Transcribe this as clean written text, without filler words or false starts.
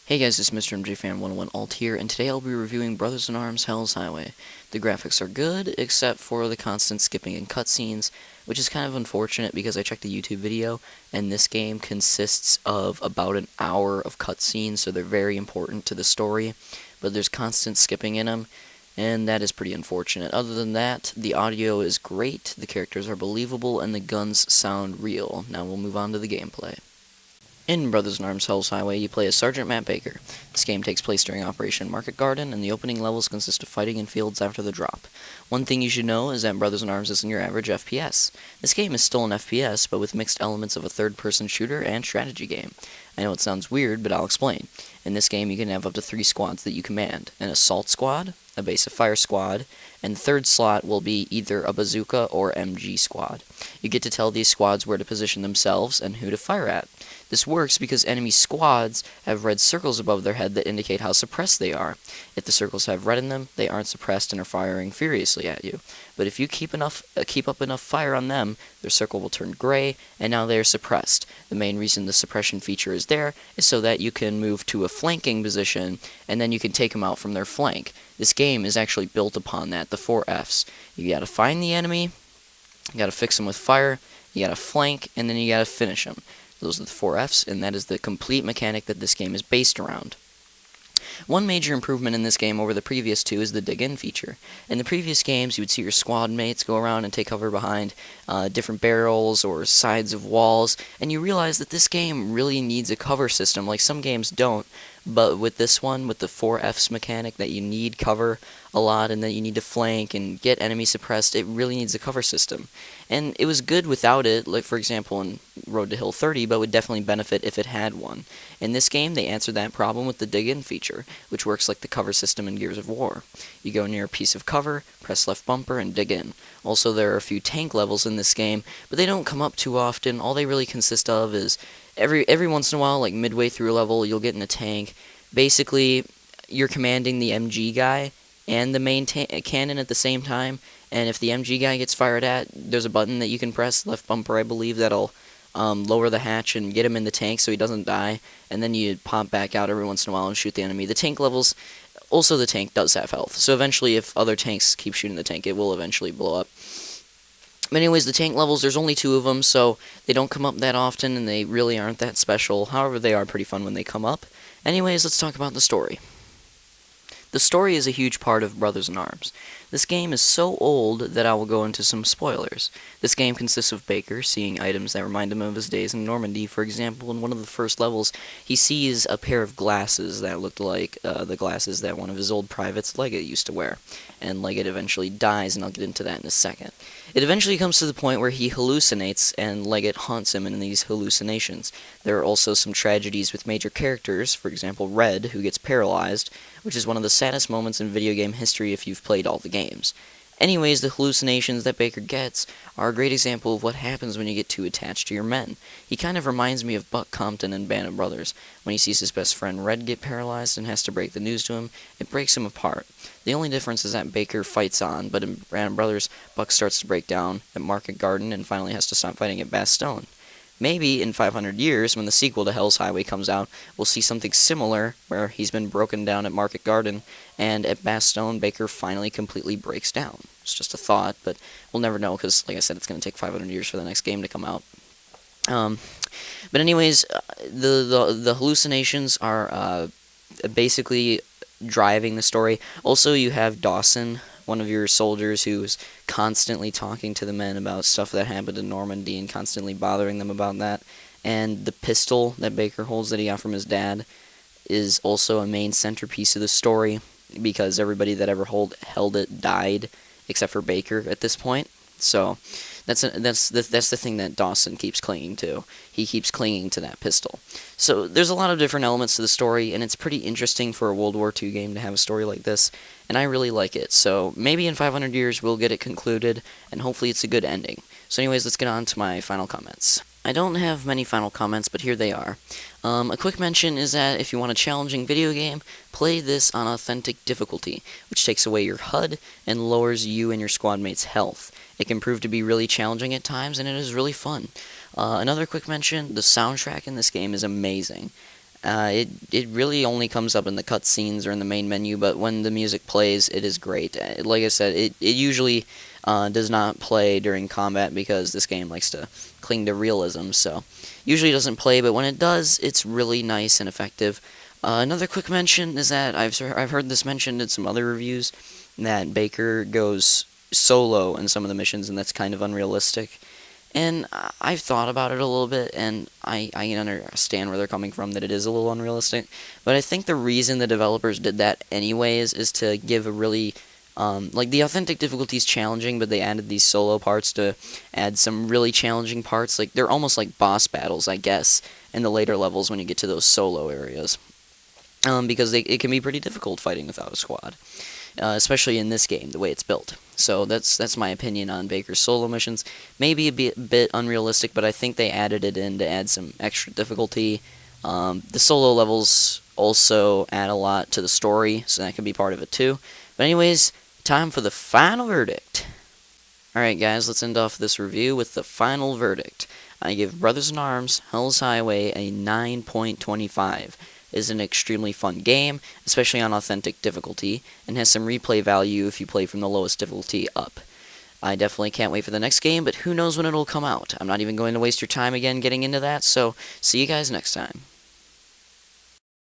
Hey guys, it's Mr. MJFan101 Alt here, and today I'll be reviewing Brothers in Arms Hell's Highway. The graphics are good, except for the constant skipping in cutscenes, which is kind of unfortunate because I checked a YouTube video, and this game consists of about an hour of cutscenes, so they're very important to the story, but there's constant skipping in them, and that is pretty unfortunate. Other than that, the audio is great, the characters are believable, and the guns sound real. Now we'll move on to the gameplay. In Brothers in Arms Hell's Highway, you play as Sergeant Matt Baker. This game takes place during Operation Market Garden, and the opening levels consist of fighting in fields after the drop. One thing you should know is that Brothers in Arms isn't your average FPS. This game is still an FPS, but with mixed elements of a third-person shooter and strategy game. I know it sounds weird, but I'll explain. In this game, you can have up to 3 squads that you command: an assault squad, a base of fire squad, and the third slot will be either a bazooka or MG squad. You get to tell these squads where to position themselves and who to fire at. This works because enemy squads have red circles above their head that indicate how suppressed they are. If the circles have red in them, they aren't suppressed and are firing furiously at you. But if you keep up enough fire on them, their circle will turn gray, and now they are suppressed. The main reason the suppression feature is there is so that you can move to a flanking position, and then you can take them out from their flank. This game is actually built upon that, the 4 Fs. You gotta find the enemy, you gotta fix them with fire, you gotta flank, and then you gotta finish them. Those are the 4 Fs, and that is the complete mechanic that this game is based around. One major improvement in this game over the previous 2 is the dig-in feature. In the previous games, you would see your squad mates go around and take cover behind different barrels or sides of walls, and you realize that this game really needs a cover system, like some games don't. But with this one, with the 4 Fs mechanic, that you need cover a lot and that you need to flank and get enemies suppressed, it really needs a cover system. And it was good without it, like for example in Road to Hill 30, but would definitely benefit if it had one. In this game, they answered that problem with the dig-in feature, which works like the cover system in Gears of War. You go near a piece of cover, press left bumper, and dig in. Also, there are a few tank levels in this game, but they don't come up too often. All they really consist of is every once in a while, like midway through a level, you'll get in a tank. Basically, you're commanding the MG guy and the main cannon at the same time, and if the MG guy gets fired at, there's a button that you can press, left bumper I believe, that'll lower the hatch and get him in the tank so he doesn't die, and then you pop back out every once in a while and shoot the enemy. The tank levels, also the tank does have health, so eventually if other tanks keep shooting the tank, it will eventually blow up. But anyways, the tank levels, there's only 2 of them, so they don't come up that often, and they really aren't that special. However, they are pretty fun when they come up. Anyways, let's talk about the story. The story is a huge part of Brothers in Arms. This game is so old that I will go into some spoilers. This game consists of Baker seeing items that remind him of his days in Normandy. For example, in one of the first levels, he sees a pair of glasses that looked like the glasses that one of his old privates, Leggett, used to wear. And Leggett eventually dies, and I'll get into that in a second. It eventually comes to the point where he hallucinates, and Leggett haunts him in these hallucinations. There are also some tragedies with major characters, for example Red, who gets paralyzed, which is one of the saddest moments in video game history if you've played all the games. Anyways, the hallucinations that Baker gets are a great example of what happens when you get too attached to your men. He kind of reminds me of Buck Compton in Band of Brothers. When he sees his best friend Red get paralyzed and has to break the news to him, it breaks him apart. The only difference is that Baker fights on, but in Band of Brothers, Buck starts to break down at Market Garden and finally has to stop fighting at Bastogne. Maybe in 500 years, when the sequel to Hell's Highway comes out, we'll see something similar, where he's been broken down at Market Garden, and at Bastogne, Baker finally completely breaks down. It's just a thought, but we'll never know, because, like I said, it's going to take 500 years for the next game to come out. But anyways, the hallucinations are basically driving the story. Also, you have Dawson, one of your soldiers, who's constantly talking to the men about stuff that happened in Normandy and constantly bothering them about that. And the pistol that Baker holds that he got from his dad is also a main centerpiece of the story, because everybody that ever held it died except for Baker at this point. So that's the thing that Dawson keeps clinging to. He keeps clinging to that pistol. So there's a lot of different elements to the story, and it's pretty interesting for a World War II game to have a story like this, and I really like it. So maybe in 500 years we'll get it concluded, and hopefully it's a good ending. So anyways, let's get on to my final comments. I don't have many final comments, but here they are. A quick mention is that if you want a challenging video game, play this on authentic difficulty, which takes away your HUD and lowers you and your squad mates' health. It can prove to be really challenging at times, and it is really fun. Another quick mention, the soundtrack in this game is amazing. It really only comes up in the cutscenes or in the main menu, but when the music plays, it is great. Like I said, it usually does not play during combat because this game likes to cling to realism, so usually doesn't play, but when it does, it's really nice and effective. Another quick mention is that I've heard this mentioned in some other reviews, that Baker goes solo in some of the missions, and that's kind of unrealistic. And I've thought about it a little bit, and I can understand where they're coming from, that it is a little unrealistic. But I think the reason the developers did that anyways is to give a really, like, the authentic difficulty is challenging, but they added these solo parts to add some really challenging parts. Like, they're almost like boss battles, I guess, in the later levels when you get to those solo areas. Because it can be pretty difficult fighting without a squad. Especially in this game, the way it's built. So that's my opinion on Baker's solo missions. Maybe a bit unrealistic, but I think they added it in to add some extra difficulty. The solo levels also add a lot to the story, so that could be part of it too. But anyways, time for the final verdict. Alright guys, let's end off this review with the final verdict. I give Brothers in Arms Hell's Highway a 9.25. Is an extremely fun game, especially on authentic difficulty, and has some replay value if you play from the lowest difficulty up. I definitely can't wait for the next game, but who knows when it'll come out. I'm not even going to waste your time again getting into that, so see you guys next time.